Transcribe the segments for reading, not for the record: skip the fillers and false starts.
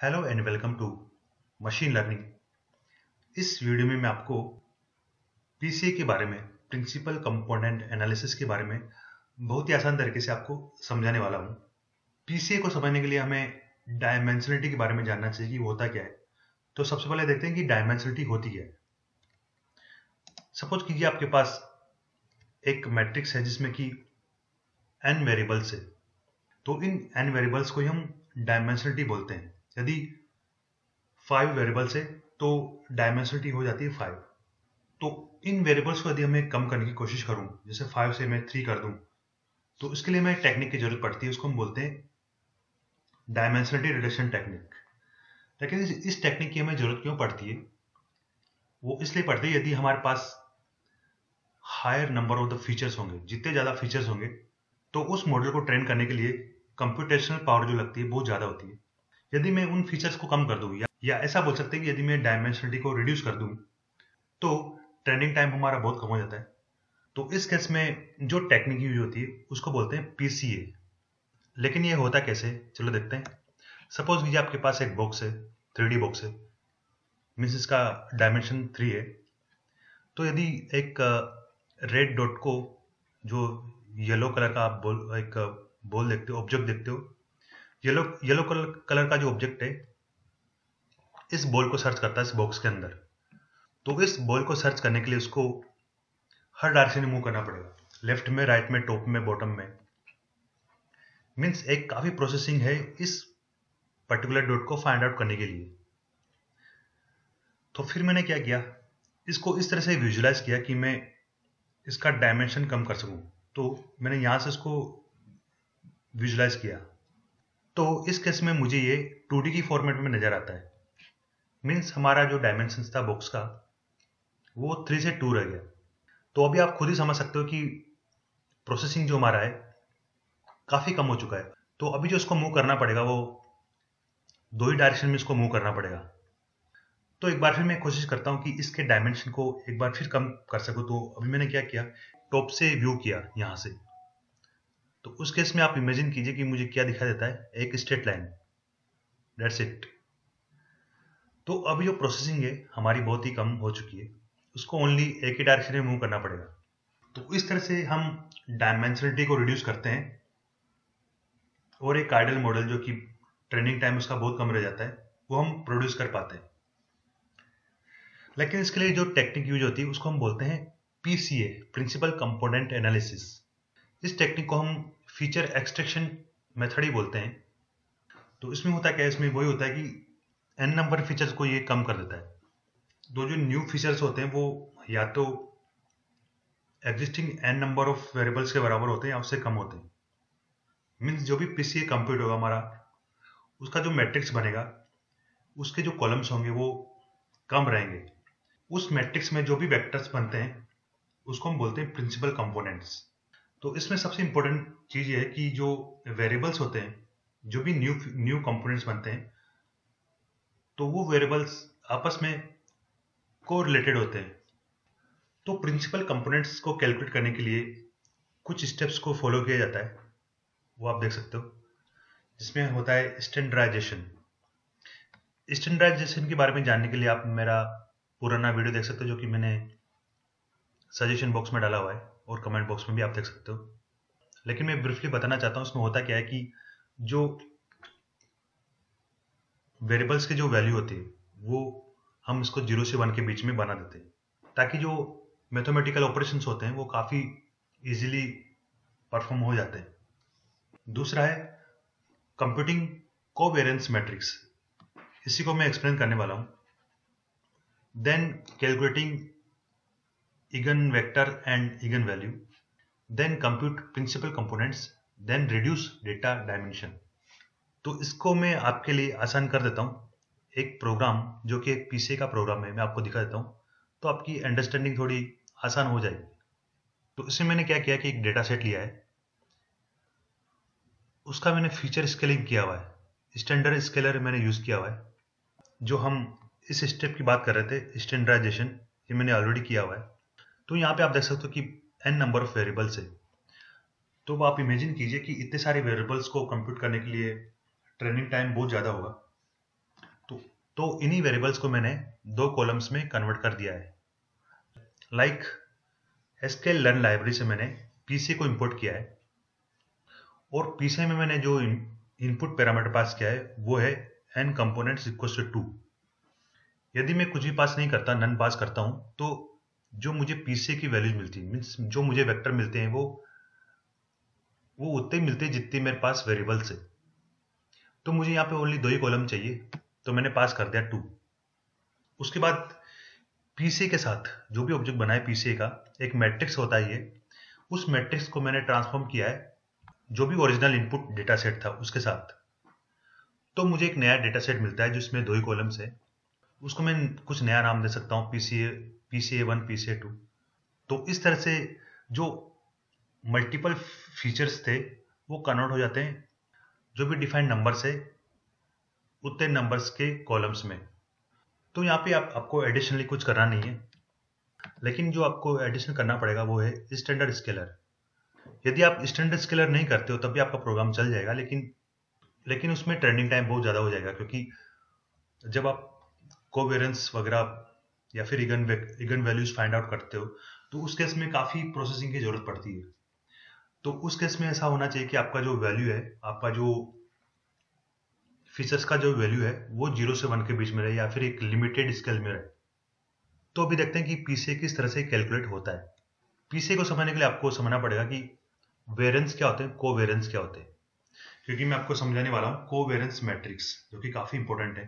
Hello and welcome to machine learning. इस video में मैं आपको पीसीए के बारे में, प्रिंसिपल कंपोनेंट एनालिसिस के बारे में बहुत ही आसान तरीके से आपको समझाने वाला हूँ। पीसीए को समझने के लिए हमें डायमेंशनलिटी के बारे में जानना चाहिए कि वो होता क्या है। तो सबसे पहले देखते हैं कि डायमेंशनलिटी होती क्या है। सपोज कीजिए आपके पास एक मैट्रिक्स है जिसमें कि n वेरिएबल्स है, तो इन n वेरिएबल्स को ही हम डायमेंशनलिटी बोलते हैं। यदि 5 वेरिएबल्स है तो डायमेंशनलिटी हो जाती है 5। तो इन वेरिएबल्स को यदि हमें कम करने की कोशिश करूं, जैसे 5 से मैं 3 कर दूं, तो इसके लिए हमें एक टेक्निक की जरूरत पड़ती है। उसको हम बोलते हैं डायमेंशनलिटी रिडक्शन टेक्निक। लेकिन इस टेक्निक की हमें जरूरत क्यों पड़ती है? वो इसलिए पड़ती है यदि हमारे पास higher number of the features होंगे, जितने ज़्यादा फीचर्स होंगे तो उस मॉडल को ट्रेन करने के लिए कंप्यूटेशनल पावर जो लगती है बहुत ज़्यादा होती है। यदि मैं उन फीचर्स को कम कर दूं, या ऐसा बोल सकते हैं कि यदि मैं डायमेंशनलिटी को रिड्यूस कर दूं, तो ट्रेनिंग टाइम हमारा बहुत कम हो जाता है। तो इस केस में जो टेक्निक यूज होती है उसको बोलते हैं पीसीए। लेकिन ये होता कैसे, चलो देखते हैं। सपोज कीजिए आपके पास एक बॉक्स है, 3D बॉक्स है, मीन्स इसका डायमेंशन 3 है। तो यदि एक रेड डॉट को, जो येलो कलर का आप एक बॉल देखते हो, ऑब्जेक्ट देखते हो, येलो येलो कलर का जो ऑब्जेक्ट है इस बॉल को सर्च करता है इस बॉक्स के अंदर। तो इस बॉल को सर्च करने के लिए उसको हर डायरेक्शन में मूव करना पड़ेगा, लेफ्ट में, राइट में, टॉप में, बॉटम में। मीन्स एक काफी प्रोसेसिंग है इस पर्टिकुलर डॉट को फाइंड आउट करने के लिए। तो फिर मैंने क्या किया, इसको इस तरह से विजुलाइज किया कि मैं इसका डायमेंशन कम कर सकूं। तो मैंने यहां से इसको विजुलाइज किया, तो इस केस में मुझे ये 2D की फॉर्मेट में नजर आता है। मीन्स हमारा जो डायमेंशन था बॉक्स का वो 3 से 2 रह गया। तो अभी आप खुद ही समझ सकते हो कि प्रोसेसिंग जो हमारा है काफी कम हो चुका है। तो अभी जो इसको मूव करना पड़ेगा वो 2 ही डायरेक्शन में इसको मूव करना पड़ेगा। तो एक बार फिर मैं कोशिश करता हूँ कि इसके डायमेंशन को एक बार फिर कम कर सकूँ। तो अभी मैंने क्या किया, टॉप से व्यू किया यहाँ से। तो उस केस में आप इमेजिन कीजिए कि मुझे क्या दिखाई देता है, एक स्ट्रेट लाइन, दैट्स इट। तो अभी जो प्रोसेसिंग है हमारी बहुत ही कम हो चुकी है, उसको ओनली एक ही डायरेक्शन में मूव करना पड़ेगा। तो इस तरह से हम डायमेंशनलिटी को रिड्यूस करते हैं और एक आइडल मॉडल जो कि ट्रेनिंग टाइम उसका बहुत कम रह जाता है वो हम प्रोड्यूस कर पाते हैं। लेकिन इसके लिए जो टेक्निक यूज होती है उसको हम बोलते हैं पीसीए, प्रिंसिपल कंपोनेंट एनालिसिस। इस टेक्निक को हम फीचर एक्सट्रैक्शन मेथड ही बोलते हैं। तो इसमें होता क्या है, इसमें वही होता है कि n नंबर फीचर्स को ये कम कर देता है। तो जो न्यू फीचर्स होते हैं वो या तो existing n number of variables के बराबर होते हैं या उससे कम होते हैं। मीन्स जो भी पीसीए कंप्यूट होगा हमारा, उसका जो मैट्रिक्स बनेगा उसके जो कॉलम्स होंगे वो कम रहेंगे। उस मैट्रिक्स में जो भी वेक्टर्स बनते हैं उसको हम बोलते हैं प्रिंसिपल कंपोनेंट्स। तो इसमें सबसे इंपॉर्टेंट चीज ये है कि जो वेरिएबल्स होते हैं, जो भी न्यू कंपोनेंट्स बनते हैं, तो वो वेरिएबल्स आपस में कोरिलेटेड होते हैं। तो प्रिंसिपल कंपोनेंट्स को कैलकुलेट करने के लिए कुछ स्टेप्स को फॉलो किया जाता है, वो आप देख सकते हो, जिसमें होता है स्टैंडर्डाइजेशन। स्टैंडर्डाइजेशन के बारे में जानने के लिए आप मेरा पुराना वीडियो देख सकते हो, जो कि मैंने सजेशन बॉक्स में डाला हुआ है, और कमेंट बॉक्स में भी आप देख सकते हो। लेकिन मैं ब्रीफली बताना चाहता हूँ उसमें होता क्या है कि जो वेरिएबल्स की जो वैल्यू होती है वो हम इसको 0 से 1 के बीच में बना देते हैं, ताकि जो मैथमेटिकल ऑपरेशंस होते हैं वो काफ़ी इजीली परफॉर्म हो जाते हैं। दूसरा है कंप्यूटिंग कोवेरिएंस मैट्रिक्स, इसी को मैं एक्सप्लेन करने वाला हूँ। Then calculating eigen vector and eigen value, then compute principal components, then reduce data dimension. तो इसको मैं आपके लिए आसान कर देता हूँ। एक प्रोग्राम जो कि एक पीसीए का प्रोग्राम है, मैं आपको दिखा देता हूँ, तो आपकी अंडरस्टैंडिंग थोड़ी आसान हो जाएगी। तो इसमें मैंने क्या किया कि एक डेटा सेट लिया है, उसका मैंने फीचर स्केलिंग किया हुआ है, स्टैंडर्ड स्केलर मैंने यूज किया हुआ है। जो हम इस स्टेप की बात कर रहे थे, स्टैंडर्डाइजेशन, ये मैंने ऑलरेडी किया हुआ है। तो यहाँ पे आप देख सकते हो कि n नंबर ऑफ वेरिएबल्स है। तो आप इमेजिन कीजिए कि इतने सारे वेरिएबल्स को कंप्यूट करने के लिए ट्रेनिंग टाइम बहुत ज़्यादा होगा। तो इन्हीं वेरिएबल्स को मैंने दो कॉलम्स में कन्वर्ट कर दिया है। लाइक एसक्यूएल लर्न लाइब्रेरी से मैंने पीसी को इंपोर्ट किया है और पीसी में मैंने जो इनपुट पैरामीटर पास किया है वो है n कंपोनेंट्स इक्वल्स टू 2। यदि मैं कुछ भी पास नहीं करता, नन पास करता हूं, तो जो मुझे पीसी की वैल्यूज मिलती है, मीन्स जो मुझे वेक्टर मिलते हैं वो उतने ही मिलते हैं जितने मेरे पास वेरिएबल्स है। तो मुझे यहाँ पे ओनली 2 ही कॉलम चाहिए, तो मैंने पास कर दिया 2। उसके बाद पीसी के साथ जो भी ऑब्जेक्ट बना है पीसी का एक मैट्रिक्स होता है ये, उस मैट्रिक्स को मैंने ट्रांसफॉर्म किया है जो भी ओरिजिनल इनपुट डेटा सेट था उसके साथ। तो मुझे एक नया डेटा सेट मिलता है जिसमें 2 ही कॉलम्स है। उसको मैं कुछ नया नाम दे सकता हूँ, PCA1 PCA2। तो इस तरह से जो मल्टीपल फीचर्स थे वो कन्वर्ट हो जाते हैं जो भी डिफाइंड नंबर्स है उतने नंबर्स के कॉलम्स में। तो यहाँ पे आपको एडिशनली कुछ करना नहीं है, लेकिन जो आपको एडिशन करना पड़ेगा वो है स्टैंडर्ड स्केलर। यदि आप स्टैंडर्ड स्केलर नहीं करते हो तब भी आपका प्रोग्राम चल जाएगा, लेकिन उसमें ट्रेंडिंग टाइम बहुत ज़्यादा हो जाएगा, क्योंकि जब आप कोवेरेंस वगैरह या फिर इगन वैल्यूज फाइंड आउट करते हो तो उस केस में काफ़ी प्रोसेसिंग की जरूरत पड़ती है। तो उस केस में ऐसा होना चाहिए कि आपका जो वैल्यू है, आपका जो फीचर्स का जो वैल्यू है वो 0 से 1 के बीच में रहे या फिर एक लिमिटेड स्केल में रहे। तो अभी देखते हैं कि पीसी किस तरह से कैलकुलेट होता है। पीसी को समझने के लिए आपको समझना पड़ेगा कि वेरिएंस क्या होते हैं, कोवेरिएंस क्या होते हैं, क्योंकि मैं आपको समझाने वाला हूँ कोवेरिएंस मैट्रिक्स, जो कि काफ़ी इंपॉर्टेंट है।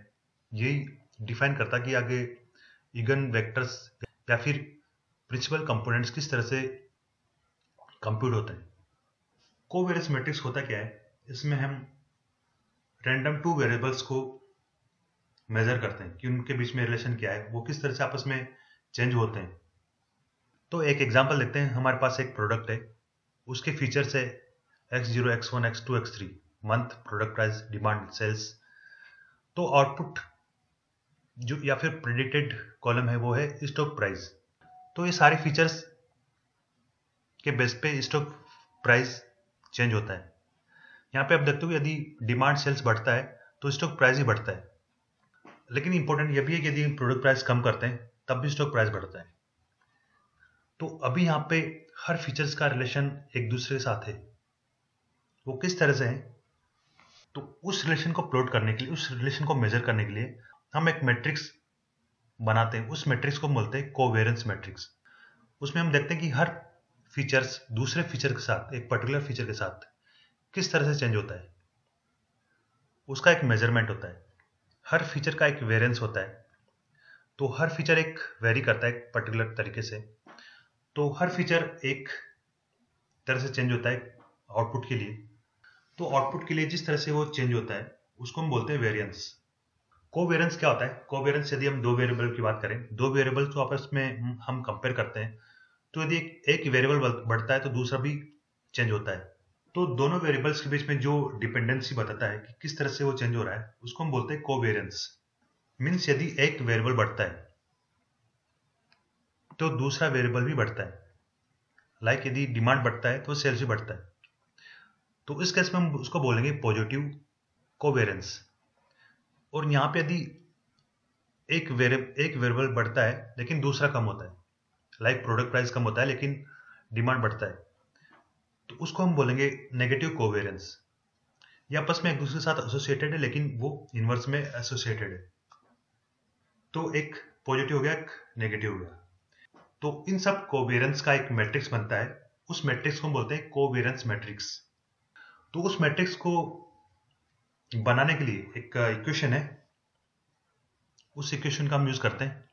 यही डिफाइन करता है कि आगे इगन वेक्टर्स या फिर प्रिंसिपल कंपोनेंट्स किस तरह से कंप्यूट होते हैं। कोवेरिएंस मैट्रिक्स होता क्या है, इसमें हम रैंडम 2 वेरिएबल्स को मेजर करते हैं कि उनके बीच में रिलेशन क्या है, वो किस तरह से आपस में चेंज होते हैं। तो एक एग्जांपल देखते हैं। हमारे पास एक प्रोडक्ट है, उसके फीचर्स है x0 x1 x2 x3, month, product price, demand, sales. तो आउटपुट जो या फिर प्रेडिक्टेड कॉलम है वो है स्टॉक प्राइस। तो ये सारे फीचर्स के बेस पे स्टॉक प्राइस चेंज होता है। यहाँ पे आप देखते हो यदि डिमांड सेल्स बढ़ता है तो स्टॉक प्राइस ही बढ़ता है, लेकिन इंपॉर्टेंट यह भी है कि यदि प्रोडक्ट प्राइस कम करते हैं तब भी स्टॉक प्राइस बढ़ता है। तो अभी यहाँ पे हर फीचर्स का रिलेशन एक दूसरे के साथ है, वो किस तरह से है, तो उस रिलेशन को प्लॉट करने के लिए, उस रिलेशन को मेजर करने के लिए हम एक मैट्रिक्स बनाते हैं। उस मैट्रिक्स को बोलते हैं कोवेरिएंस मैट्रिक्स। उसमें हम देखते हैं कि हर फीचर्स दूसरे फीचर के साथ, एक पर्टिकुलर फीचर के साथ किस तरह से चेंज होता है, उसका एक मेजरमेंट होता है। हर फीचर का एक वेरिएंस होता है, तो हर फीचर एक वेरी करता है एक पर्टिकुलर तरीके से। तो हर फीचर एक तरह से चेंज होता है आउटपुट के लिए। तो आउटपुट के लिए जिस तरह से वो चेंज होता है उसको हम बोलते हैं वेरिएंस। कोवेरिएंस क्या होता है? कोवेरिएंस, यदि हम 2 वेरिएबल की बात करें, 2 वेरिएबल को आपस में हम कंपेयर करते हैं, तो यदि एक वेरिएबल बढ़ता है तो दूसरा भी चेंज होता है। तो दोनों वेरिएबल्स के बीच में जो डिपेंडेंसी बताता है कि किस तरह से वो चेंज हो रहा है, उसको हम बोलते हैं कोवेरिएंस। मीन्स यदि एक वेरिएबल बढ़ता है तो दूसरा वेरिएबल भी बढ़ता है। लाइक यदि डिमांड बढ़ता है तो सेल्स भी बढ़ता है। तो इस केस में हम उसको बोलेंगे पॉजिटिव कोवेरिएंस। और यहाँ पे यदि एक वेरिएबल बढ़ता है लेकिन दूसरा कम होता है, लाइक प्रोडक्ट प्राइस कम होता है लेकिन डिमांड बढ़ता है, तो उसको हम बोलेंगे नेगेटिव कोवेरिएंस। ये आपस में एक दूसरे के साथ एसोसिएटेड है लेकिन वो इनवर्स में एसोसिएटेड है। तो एक पॉजिटिव हो गया, एक नेगेटिव हो गया। तो इन सब कोवेरिएंस का एक मैट्रिक्स बनता है, उस मैट्रिक्स को हम बोलते हैं कोवेरिएंस मैट्रिक्स। तो उस मैट्रिक्स को बनाने के लिए एक इक्वेशन है, उस इक्वेशन का हम यूज करते हैं।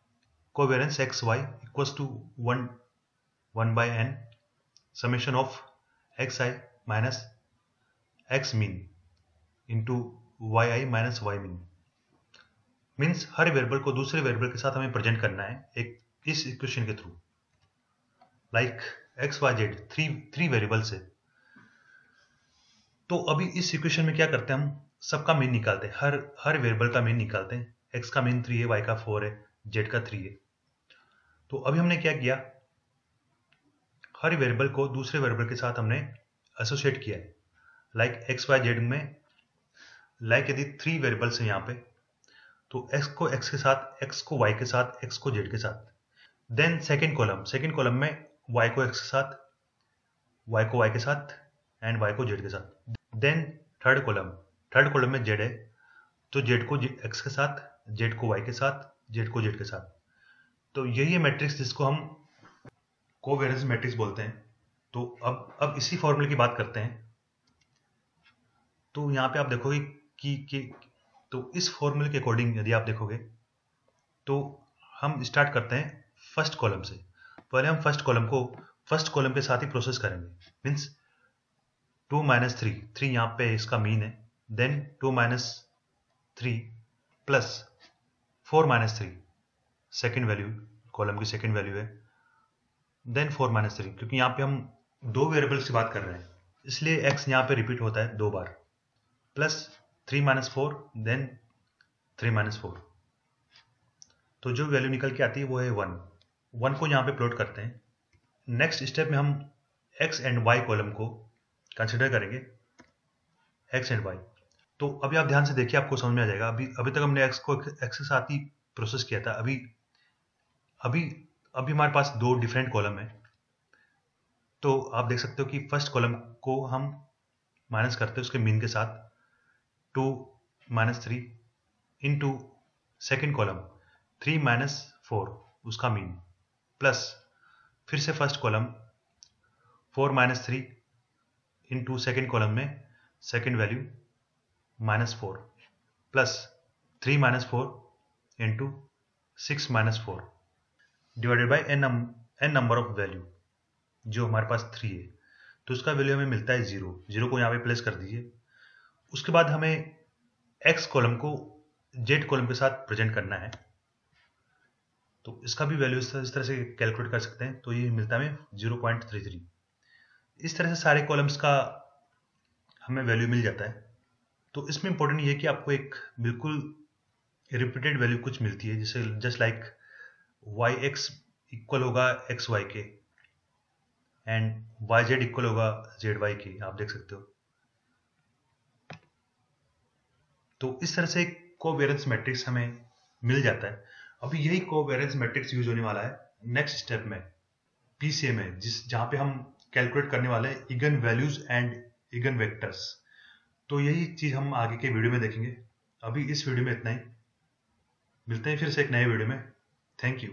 Covariance X Y equals to 1/n summation of X I minus X mean into Y I minus Y mean. Means हर वेरिएबल को दूसरे वेरिएबल के साथ हमें प्रेजेंट करना है एक इस इक्वेशन के थ्रू। Like X Y Z three variables है। तो अभी इस इक्वेशन में क्या करते हैं, हम सबका मीन निकालते हैं, हर वेरिएबल का मीन निकालते हैं। एक्स का मीन 3 है, वाई का 4 है, जेड का 3 है। तो अभी हमने क्या किया, हर वेरिएबल को दूसरे वेरिएबल के साथ हमने एसोसिएट किया है। लाइक एक्स वाई जेड में, लाइक यदि 3 वेरिएबल्स हैं यहाँ पे, तो x को x के साथ, x को y के साथ, x को z के साथ। देन सेकेंड कॉलम में y को x के साथ, y को y के साथ एंड y को z के साथ। देन थर्ड कॉलम में z है, तो z को x के साथ, z को y के साथ, z को z के साथ। तो यही है मैट्रिक्स जिसको हम कोवेरिएंस मैट्रिक्स बोलते हैं। तो अब इसी फॉर्मूले की बात करते हैं। तो यहाँ पे आप देखोगे कि तो इस फॉर्मूले के अकॉर्डिंग यदि आप देखोगे तो हम स्टार्ट करते हैं फर्स्ट कॉलम से। पहले हम फर्स्ट कॉलम के साथ ही प्रोसेस करेंगे। मीन्स 2 - 3 यहाँ पे इसका मीन है। Then 2 - 3 plus 4 - 3 second value, column की सेकेंड वैल्यू है। देन 4 - 3, क्योंकि यहाँ पे हम दो वेरिएबल्स की बात कर रहे हैं इसलिए x यहाँ पे रिपीट होता है 2 बार। Plus 3 - 4 then 3 - 4। तो जो वैल्यू निकल के आती है वो है 1 को यहाँ पे प्लॉट करते हैं। नेक्स्ट स्टेप में हम x एंड y कॉलम को कंसिडर करेंगे, x एंड y। तो अभी आप ध्यान से देखिए, आपको समझ में आ जाएगा। अभी तक हमने x को x के साथ ही प्रोसेस किया था। अभी हमारे पास दो डिफरेंट कॉलम है। तो आप देख सकते हो कि फर्स्ट कॉलम को हम माइनस करते हैं उसके मीन के साथ, 2 - 3 इंटू सेकेंड कॉलम 3 - 4 उसका मीन, प्लस फिर से first column 4 - 3 into second column में second value -4 plus 3 - 4 into 6 - 4 divided by n number of value जो हमारे पास 3 है। तो उसका वैल्यू हमें मिलता है 0 को यहाँ पे प्लेस कर दीजिए। उसके बाद हमें x कॉलम को z कॉलम के साथ प्रेजेंट करना है। तो इसका भी वैल्यू इस तरह से कैलकुलेट कर सकते हैं। तो ये मिलता है हमें 0.33। इस तरह से सारे कॉलम्स का हमें वैल्यू मिल जाता है। तो इसमें इंपॉर्टेंट ये है कि आपको एक बिल्कुल रिपीटेड वैल्यू कुछ मिलती है, जैसे जस्ट लाइक yx इक्वल होगा xy के एंड yz इक्वल होगा zy के, आप देख सकते हो। तो इस तरह से कोवेरिएंस मैट्रिक्स हमें मिल जाता है। अभी यही कोवेरिएंस मैट्रिक्स यूज होने वाला है नेक्स्ट स्टेप में, पीसीए में, जहां पे हम कैलकुलेट करने वाले हैं eigen values and eigen vectors. तो यही चीज हम आगे के वीडियो में देखेंगे। अभी इस वीडियो में इतना ही, मिलते हैं फिर से एक नए वीडियो में। Thank you.